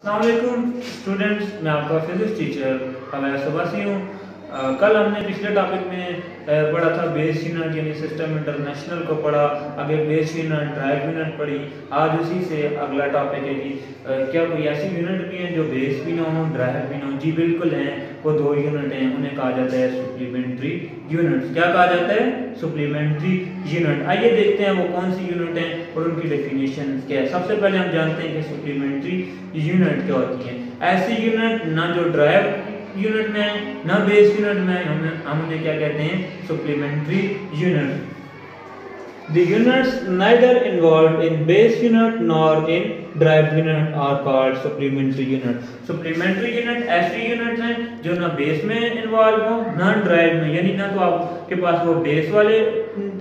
अस्सलामुअलैकुम स्टूडेंट्स, मैं आपका फिजिक्स टीचर अवैस अब्बासी हूँ। कल हमने पिछले टॉपिक में पढ़ा था बेस यूनिट यानी सिस्टम इंटरनेशनल को पढ़ा, आगे बेस यूनिट ड्राइव यूनिट पढ़ी। आज उसी से अगला टॉपिक है कि क्या कोई ऐसी यूनिट भी हैं जो बेस भी ना हो ड्राइव भी ना हो। जी बिल्कुल हैं, वो दो यूनिट हैं, उन्हें कहा जाता है सप्लीमेंट्री यूनिट। क्या कहा जाता है? Supplementary unit. आइए देखते हैं वो कौन सी यूनिट है और उनकी डेफिनेशन क्या है। सबसे पहले हम जानते हैं कि सप्लीमेंट्री यूनिट क्या होती है। ऐसी यूनिट ना जो ड्राइव यूनिट में ना बेस यूनिट में, हम उन्हें क्या कहते हैं? Supplementary unit. The units neither involved in base unit nor in drive unit are called supplementary unit. Supplementary unit ऐसी यूनिट हैं जो ना बेस में इन्वॉल्व हो ना ड्राइव में, यानी ना तो आपके पास वो बेस वाले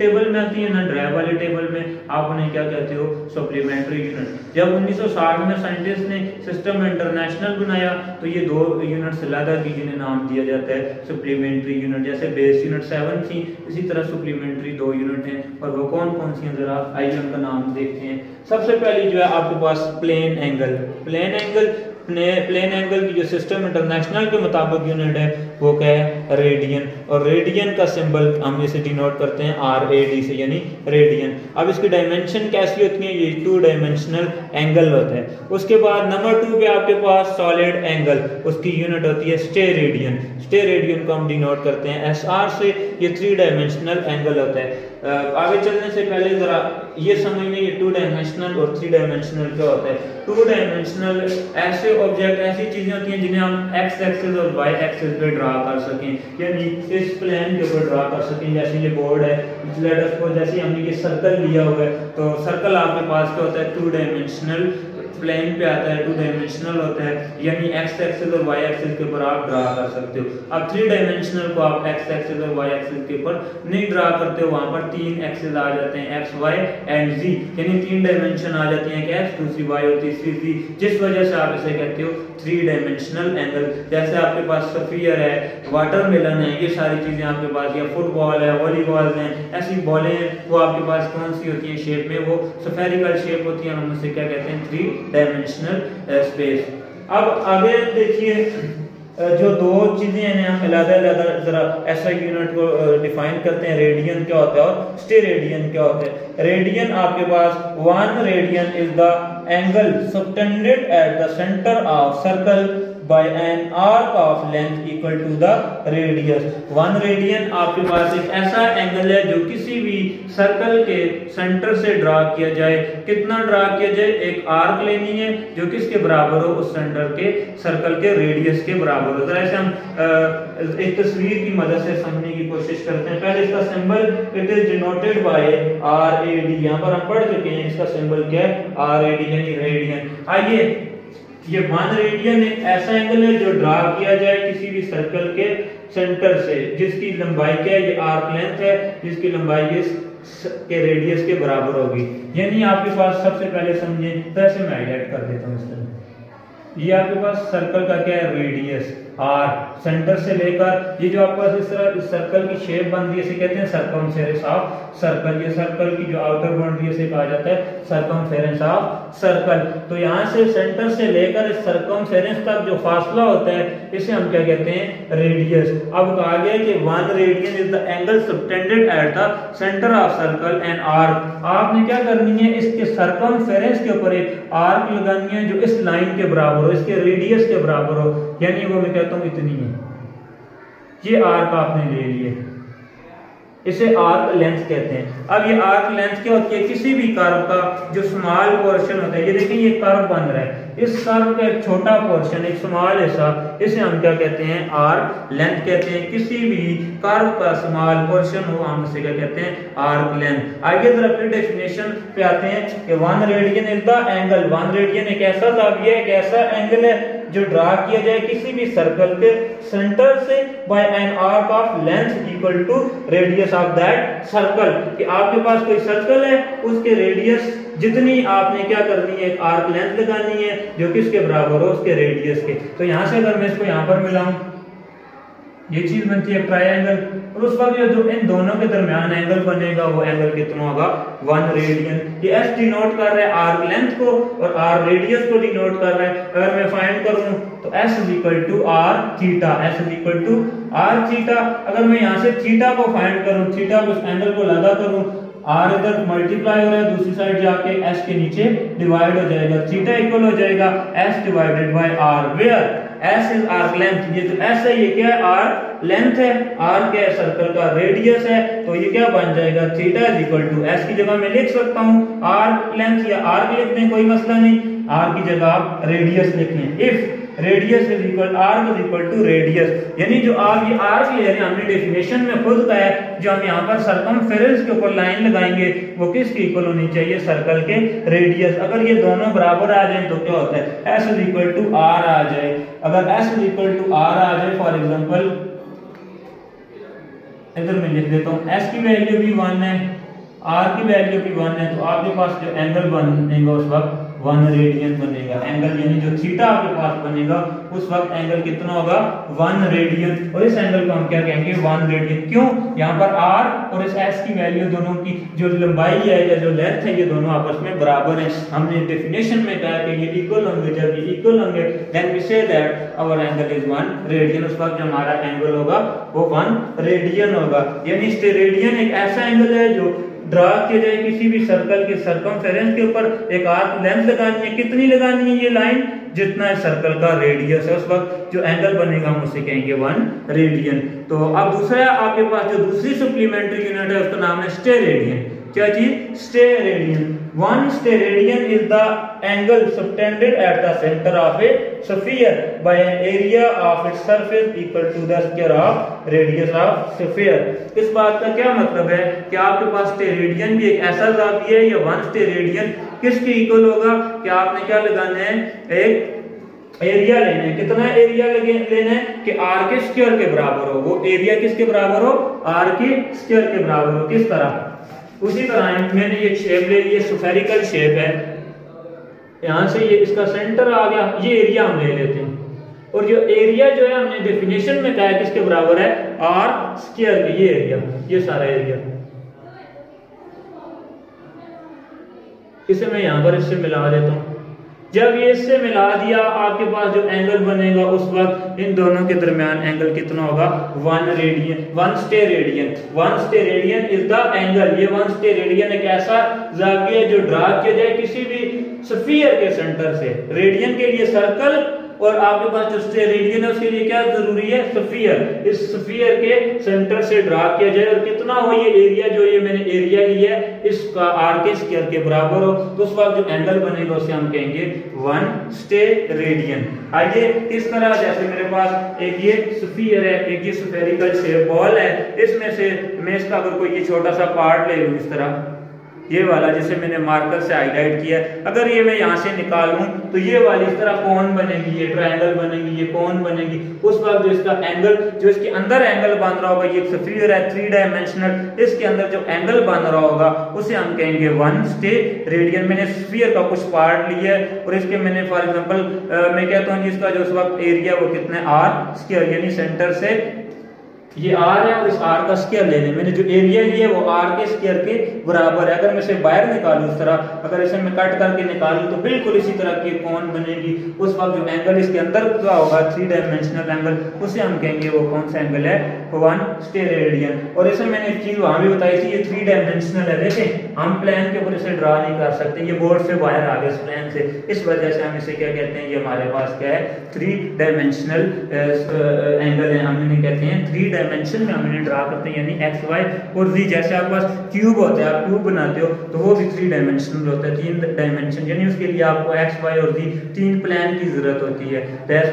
टेबल में आती है ना ड्राइव वाले टेबल में। आप उन्हें क्या कहते हो? Supplementary unit. जब 1960 में साइंटिस्ट ने सिस्टम इंटरनेशनल बनाया तो ये दो यूनिट्स अलग की जिन्हें नाम दिया जाता है सप्लीमेंट्री यूनिट। जैसे बेस यूनिट 7 थी, इसी तरह सप्लीमेंट्री दो यूनिट हैं। और वो कौन कौन सी हैं जरा आइए उनका नाम देखते हैं। सबसे पहली जो है आपके पास प्लेन एंगल। प्लेन एंगल की जो सिस्टम इंटरनेशनल के मुताबिक यूनिट है वो क्या है? रेडियन। और रेडियन का सिंबल हम इसे डिनोट करते हैं RAD से, यानी रेडियन। अब इसकी डायमेंशन कैसी होती है? ये 2 डायमेंशनल एंगल होता है। उसके बाद नंबर 2 पे आपके पास सॉलिड एंगल, उसकी यूनिट होती है स्टेरेडियन। स्टेरेडियन को हम डिनोट करते हैं SR से। ये 3 डायमेंशनल एंगल होता है। आगे चलने से पहले जरा ये समझ लें ये 2 डायमेंशनल और 3 डायमेंशनल क्या होता है। 2 डायमेंशनल ऐसे ऑब्जेक्ट, ऐसी चीजें होती हैं जिन्हें हम एक्स एक्सिस और वाई एक्सिस पे ड्रा कर सकें, यानी इस प्लेन के ऊपर ड्रा कर सकें। जैसे ये बोर्ड है, लेट अस सपोज जैसे हमने ये सर्कल लिया हुआ है, तो सर्कल आपके पास क्या होता है? 2 डायमेंशनल प्लेन पे आता है, 2 डायमेंशनल होता है, यानी एक्स एक्सिस और वाई एक्सिस के ऊपर आप ड्रा कर सकते हो। अब 3 डायमेंशनल को आप एक्स एक्सिस और वाई एक्सिस के ऊपर नहीं ड्रा करते हो, वहां पर 3 एक्सिस आ जाते हैं, एक्स वाई एंड जी, यानी 3 डायमेंशन आ जाती हैं, एक्स, दूसरी वाई और तीसरी जी, जिस वजह से आप इसे कहते हो 3 डायमेंशनल एंगल। जैसे आपके पास स्फीयर है, वाटरमेलन है, ये सारी चीजें आपके पास, या फुटबॉल है, वॉलीबॉल हैं, ऐसी बॉलें हैं, वो आपके पास कौन सी होती हैं शेप में? वो स्फेरिकल शेप होती है, हम उसे क्या कहते हैं? 3 डायमेंशनल स्पेस। अब आगे देखिए जो दो चीजें हैं हम अलग-अलग जरा ऐसा यूनिट को डिफाइन करते हैं। रेडियन क्या होता है और स्टेरेडियन क्या होता है। रेडियन आपके पास 1 radian is the angle subtended at the centre of circle by an arc of length equal to the radius। 1 radian आपके पास एक ऐसा एंगल है जो किसी भी सर्कल के सेंटर से ड्रा किया जाए। कितना ड्रा किया जाए? एक आर्क लेनी है जो किसके बराबर हो? उस सेंटर के सर्कल के रेडियस के बराबर हो। जरा ऐसे हम एक तस्वीर की मदद से समझने की कोशिश करते हैं। पहले इसका symbol it is denoted by RAD। यहाँ पर हम पढ़ चुके हैं, इसका सिंबल क्या है? RAD यानी रेडियन। आइए, ये 1 रेडियन एक ऐसा एंगल है जो ड्रा किया जाए किसी भी सर्कल के सेंटर से, जिसकी लंबाई क्या है? ये आर्क लेंथ है, जिसकी लंबाई इस के रेडियस के बराबर होगी। यानी आपके पास सबसे पहले समझे, तो ऐसे मैं हाईलाइट कर देता हूं इस तरह। ये आपके पास सर्कल का क्या है? रेडियस R, सेंटर से लेकर ये जो आपके पास इस तरह इस सर्कल की शेप बन रही है, इसे कहते हैं सर्कमफेरेंस ऑफ सर्कल। ये सर्कल की जो आउटर बाउंड्री है इसे कहा जाता है सर्कमफेरेंस ऑफ सर्कल। तो यहाँ से सेंटर से लेकर इस सर्कमफेरेंस तक जो फासला होता है इसे हम क्या कहते हैं? रेडियस। अब कहा गया कि 1 radian is the angle subtended at the centre of circle and arc. आपने क्या करनी है? इसके सर्कमफेरेंस के ऊपर एक आर्क लगानी है जो इस लाइन के बराबर हो, इसके रेडियस के बराबर हो, यानी वो मैं कहता हूं इतनी है। ये आर्क आपने ले लिए, इसे आर्क लेंथ कहते हैं। अब ये आर्क लेंथ क्या होती है? किसी भी कर्व का जो स्मॉल पोर्शन होता है, ये देखिए ये कर्व बन रहा है, इस कर्व का एक छोटा पोर्शन, एक स्मॉल हिस्सा, इसे हम क्या कहते हैं? आर्क लेंथ कहते हैं। किसी भी कर्व का स्मॉल पोर्शन हो हम उसे क्या कहते हैं? Arc length. आगे जरा फिर डेफिनेशन पे आते हैं कि 1 radian is the angle. 1 radian एक ऐसा जाविया है, एक ऐसा एंगल है जो ड्रा किया जाए किसी भी सर्कल के सेंटर से by an arc of length equal to radius of that circle. कि आपके पास कोई सर्कल है, उसके रेडियस जितनी आपने क्या करनी है? एक आर्क लेंथ लगानी है जो किसके बराबर हो? उसके रेडियस के। तो यहां से अगर मैं इसको यहां पर मिलाऊं, ये चीज बनती है ट्रायंगल, और उस वक्त जो इन दोनों के दरमियान एंगल बनेगा वो एंगल कितना होगा? 1 रेडियन। ये एस डिनोट कर रहा है आर्क लेंथ को और आर रेडियस को डिनोट कर रहा है। अगर मैं फाइंड करूं तो s is equal to r theta, s is equal to r theta. अगर मैं यहां से थीटा को फाइंड करूं, थीटा को, उस एंगल को लगा करूं, r इधर मल्टीप्लाई हो रहा है, दूसरी साइड जाके s के नीचे डिवाइड हो जाएगा, थीटा इक्वल हो जाएगा s divided by r, where s is arc length. ये जो s है ये क्या है, r लेंथ है, r क्या है, सर्कल का रेडियस है, तो ये क्या बन जाएगा, theta is equal to s की जगह मैं लिख सकता हूं r लेंथ या r लिख दें, कोई मसला नहीं, r की जगह आप रेडियस लिख लें। If radius is equal arc is equal to radius, यानी जो आप ये आर्क ले रहे हैं हमने डेफिनेशन में खुद कहा है, जो हम यहाँ पर सरकमफेरेंस के ऊपर लाइन लगाएंगे वो किसकी इक्वल होनी चाहिए, सर्कल के रेडियस। अगर ये दोनों बराबर आ जाए तो क्या होता है, s is equal to r आ जाए। अगर s is equal to r आ जाए, फॉर एग्जांपल इधर मैं लिख देता हूँ, s की वैल्यू भी 1 है, r की वैल्यू भी 1 है, तो आपके पास जो एंगल बनेगा उस वक्त 1 रेडियन बनेगा। एंगल यानी जो थीटा आपके पास बनेगा उस वक्त एंगल कितना होगा, 1 रेडियन। और इस एंगल को हम क्या कहेंगे, 1 रेडियन। क्यों, यहाँ पर r और इस s की वैल्यू दोनों की जो लंबाई है या जो लेंथ है ये दोनों आपस में बराबर हैं। हमने डेफिनेशन में कहा कि ये इक्वल होंगे, जब ये इक्वल होंगे then we say that our angle is 1 radian. उस वक्त जो हमारा एंगल होगा वो 1 रेडियन होगा। यानी रेडियन एक ऐसा एंगल है जो ड्रा किया जाए किसी भी सर्कल के सरकमफेरेंस के ऊपर, एक आर्क लेंथ लगानी है, कितनी लगानी है, ये लाइन जितना है सर्कल का रेडियस है, उस वक्त जो एंगल बनेगा हम उसे कहेंगे 1 रेडियन। तो अब दूसरा आपके पास जो दूसरी सप्लीमेंट्री यूनिट है उसका नाम है स्टेरेडियन। क्या चीज, steradian. 1 steradian is the angle subtended at the centre of a sphere by an area of its surface equal to the square of radius of sphere. इस बात का क्या मतलब है कि आपके पास स्टेरेडियन भी एक ऐसा जाविया है, या 1 स्टेरेडियन किसके इक्वल होगा कि आपने क्या लगाना है, एक एरिया लेना है। कितना एरिया लेना है कि r के स्क्वायर के बराबर हो। वो एरिया किसके बराबर हो, r के स्क्वायर के बराबर हो। किस तरह, उसी तरह मैंने ये शेप ले ली, स्फेरिकल शेप है, यहां से ये इसका सेंटर आ गया, ये एरिया हम ले लेते हैं। और जो एरिया जो है हमने डेफिनेशन में कहा है किसके बराबर है, r स्क्वायर के। ये एरिया, ये सारा एरिया, इसे मैं यहां पर इससे मिला देता हूं। जब ये इससे मिला दिया आपके पास जो एंगल बनेगा उस वक्त इन दोनों के दरमियान एंगल कितना होगा, 1 radian, 1 steradian. 1 steradian is the angle. ये 1 स्टेरेडियन एक ऐसा जाविया जो ड्रा किया जाए किसी भी स्फीयर के सेंटर से। रेडियन के लिए सर्कल, और आपके पास जो स्टेरेडियन है उसके लिए क्या जरूरी है, स्फीयर। इस स्फीयर के सेंटर से ड्रा किया जाए और कितना हो ये एरिया, जो ये मैंने एरिया लिया है इसका r के स्क्वायर के बराबर हो, तो उस वक्त जो एंगल बनेगा उसे हम कहेंगे 1 स्टेरेडियन। आइए इस तरह, जैसे मेरे पास एक ये स्फीयर है, एक ये स्फेरिकल शेप बॉल है, इसमें से मैं इसका अगर कोई ये छोटा सा पार्ट ले लूं, इस तरह ये वाला जिसे मैंने मार्कर से हाईलाइट किया है, अगर ये मैं यहाँ से निकालूं तो ये वाली इस तरह कोन बनेगी, ये ट्रायंगल बनेगी, ये कोन बनेगी। उस वक्त जो इसका एंगल, जो इसके अंदर एंगल बन रहा होगा, ये स्फीयर है 3 डायमेंशनल, इसके अंदर जो एंगल बन रहा होगा उसे हम कहेंगे 1 स्टेरेडियन। मैंने स्फीयर का कुछ पार्ट लिया है और इसके मैंने फॉर एग्जांपल मैं कहता हूँ जिसका जो उस वक्त एरिया वो कितना है, r स्क्वायर, यानी सेंटर से ये r है और इस r का स्क्वायर ले लें। मैंने जो एरिया लिया है वो r के स्क्वायर के बराबर है। अगर मैं इसे बाहर निकालूं इस तरह, अगर इसे मैं कट करके निकालूं तो बिल्कुल इसी तरह की कोन बनेगी। उस वक्त जो एंगल इसके अंदर का होगा 3 डायमेंशनल एंगल, उसे हम कहेंगे वो कौन सा एंगल है, 1 स्टेरेडियन। और इसे मैंने एक चीज वहां भी बताई थी, ये 3 डायमेंशनल है। देखें हम प्लान के ऊपर इसे ड्रा नहीं कर सकते, ये बोर्ड से बाहर आ गया इस प्लान से, इस वजह से हम इसे क्या कहते हैं, ये हमारे पास क्या है, 3 डायमेंशनल एंगल है। हम इन्हें कहते हैं 3 डायमेंशन में हम इन्हें ड्रा करते हैं, यानी एक्स वाई और जी। जैसे आपके पास क्यूब होता है, आप क्यूब बनाते हो तो वो भी 3 डायमेंशनल होता है, 3 डायमेंशन, यानी उसके लिए आपको एक्स वाई और जी 3 प्लान की जरूरत होती है। That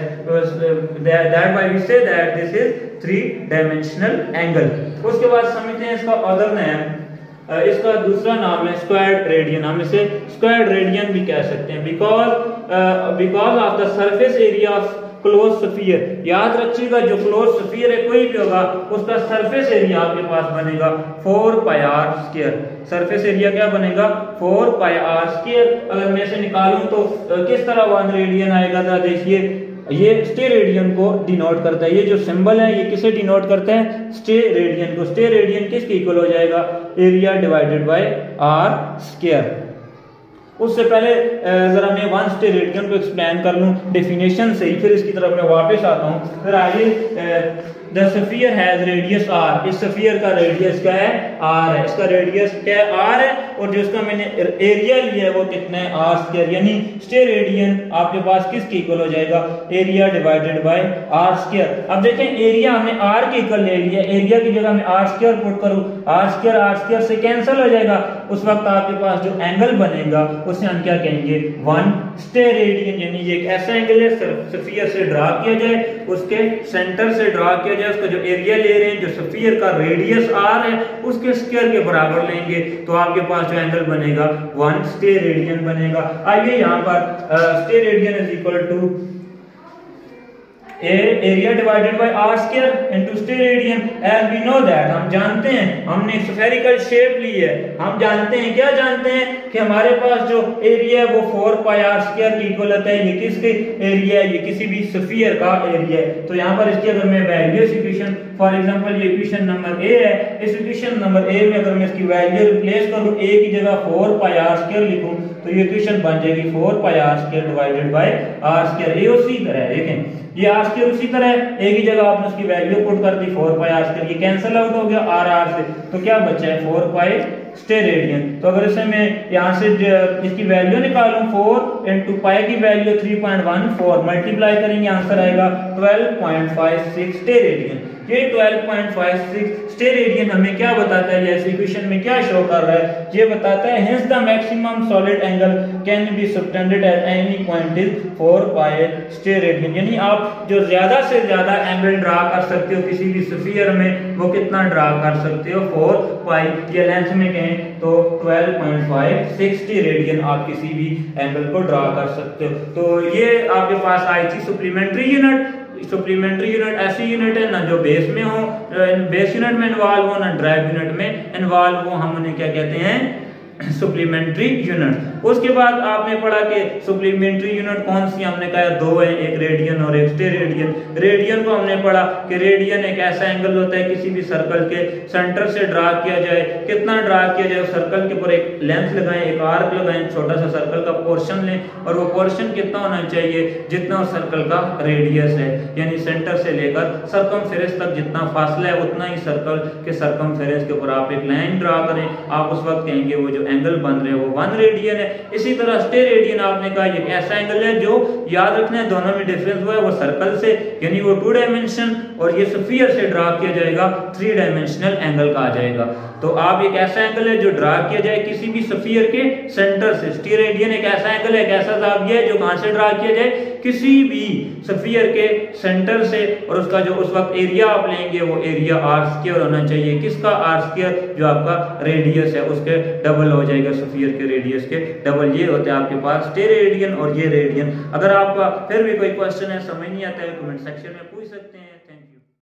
why we say that this is 3 dimensional angle. उसके बाद समझते हैं इसका अदर नेम, इसका दूसरा नाम है स्क्वायर्ड रेडियन। हम इसे स्क्वायर्ड रेडियन भी कह सकते हैं, because of the surface area of close sphere. याद रखिएगा जो क्लोज स्फीयर है कोई भी होगा उसका सरफेस एरिया आपके पास बनेगा 4 पाई r स्क्वायर। सरफेस एरिया क्या बनेगा, 4 पाई r स्क्वायर। अगर मैं इसे निकालूं तो किस तरह 1 रेडियन आएगा, तो देखिए ये स्टेरेडियन को डिनोट करता है। ये जो सिंबल है ये किसे डिनोट करता है, स्टेरेडियन को। स्टेरेडियन किसके इक्वल हो जाएगा, area divided by r square. उससे पहले जरा मैं वन स्टेरेडियन को एक्सप्लेन कर लूँ डेफिनेशन से ही, फिर इसकी तरफ मैं वापस आता हूँ। फिर आगे the sphere has radius R, इस स्फीयर का रेडियस क्या है, आर है, इसका रेडियस क्या है, आर है, और जो इसका मैंने एरिया लिया है वो कितना है, आर स्क्वायर, यानी स्टेरेडियन आपके पास किसके इक्वल हो जाएगा, area divided by are square. अब देखें एरिया हमने आर के इक्वल ले लिया, एरिया की जगह मैं आर स्क्वायर पुट करूं, आर स्क्वायर से कैंसिल हो जाएगा, उस वक्त आपके पास जो एंगल बनेगा उसे हम क्या कहेंगे, वन स्टेरेडियन, यानी ये एक ऐसा एंगल है स्फीयर से ड्रा किया जाए, उसके सेंटर से ड्रा किया जाए, उसका जो एरिया ले रहे हैं, जो स्फीयर का रेडियस आर है उसके स्क्वायर के बराबर लेंगे, तो आपके पास जो एंगल बनेगा वन स्टेरेडियन बनेगा। आइए यहाँ पर steradian is equal to area divided by are square into steradian. As we know that, हम जानते हैं, हमने स्फेरिकल शेप ली है, हम जानते हैं, क्या जानते हैं कि हमारे पास जो एरिया है वो 4 पाई आर स्क्वायर की इक्वल होता है। ये किसके एरिया है, ये किसी भी स्फीयर का एरिया है। तो यहाँ पर इसकी अगर मैं वैल्यू इक्वेशन, फॉर एग्जांपल ये इक्वेशन नंबर ए है, इस इक्वेशन नंबर ए में अगर मैं इसकी वैल्यू रिप्लेस करूं, ए की जगह 4 पाई आर स्क्वायर लिखूं, तो ये इक्वेशन बन जाएगी 4 pi r square divided by are square. ए उसी तरह है, देखें ये आर स्क्वायर उसी तरह है, ए की जगह आपने उसकी वैल्यू पुट कर दी 4 पाई आर स्क्वायर, ये कैंसिल आउट हो गया आर आर से, तो क्या बचा है 4 पाई स्टेरेडियन। तो अगर इसे मैं यहाँ से इसकी वैल्यू निकालूं, 4 इंटू पाई की वैल्यू 3.14 मल्टीप्लाई करेंगे, आंसर आएगा 12.56 स्टेरेडियन। ये 12.56 स्टेरेडियन हमें क्या बताता है, इस इक्वेशन में क्या शो कर रहा है, ये बताता है hence the maximum solid angle can be subtended at any point is 4 pi steradian, यानी आप जो ज्यादा से ज्यादा एंगल ड्रा कर सकते हो किसी भी स्फीयर में, वो कितना ड्रा कर सकते हो, 4 पाई, ये लेंथ में कहें तो 12.56 स्टेरेडियन आप किसी भी एंगल को ड्रा कर सकते हो। तो ये आपके पास आई थी सप्लीमेंट्री यूनिट। सप्लीमेंट्री यूनिट ऐसी यूनिट है ना जो बेस में हो, बेस यूनिट में इन्वॉल्व हो, ना ड्राइव यूनिट में इन्वॉल्व हो, हम उन्हें क्या कहते हैं, सप्लीमेंट्री यूनिट। उसके बाद आपने पढ़ा कि सप्लीमेंट्री यूनिट कौन सी, हमने कहा दो है, एक रेडियन और एक स्टेरेडियन। रेडियन को हमने पढ़ा कि रेडियन एक ऐसा एंगल होता है किसी भी सर्कल के सेंटर से ड्रा किया जाए, कितना ड्रा किया जाए, सर्कल के ऊपर एक लेंथ लगाएं, एक आर्क लगाएं, छोटा सा सर्कल का पोर्शन लें, और वो पोर्शन कितना होना चाहिए, जितना उस सर्कल का रेडियस है, यानी सेंटर से लेकर सर्कमफेरेंस तक जितना फासला है उतना ही सर्कल के सर्कमफेरेंस के ऊपर आप एक लाइन ड्रा करें, आप उस वक्त कहेंगे वो जो एंगल बन रहे हैं वो 1 रेडियन है। इसी तरह स्टेरेडियन आपने कहा ये ऐसा एंगल है जो, याद रखना है दोनों में डिफरेंस हुआ है, वो सर्कल से यानी वो 2 डायमेंशन, और ये स्फीयर से ड्रा किया जाएगा 3 डायमेंशनल एंगल का आ जाएगा। तो आप एक ऐसा एंगल है जो ड्रा किया जाए किसी भी स्फीयर के सेंटर से, स्टेरेडियन एक ऐसा एंगल है, एक ऐसा जाविया है जो कहां से ड्रा किया जाए, किसी भी स्फीयर के सेंटर से, और उसका जो उस वक्त एरिया आप लेंगे वो एरिया आर स्क्वायर होना चाहिए। किसका, आर स्क्वायर, जो आपका रेडियस है उसके डबल हो जाएगा, स्फीयर के रेडियस के डबल। ये होते हैं आपके पास स्टेरेडियन और ये रेडियन। अगर आपका फिर भी कोई क्वेश्चन है, समझ नहीं आता है, कमेंट सेक्शन में पूछ सकते हैं।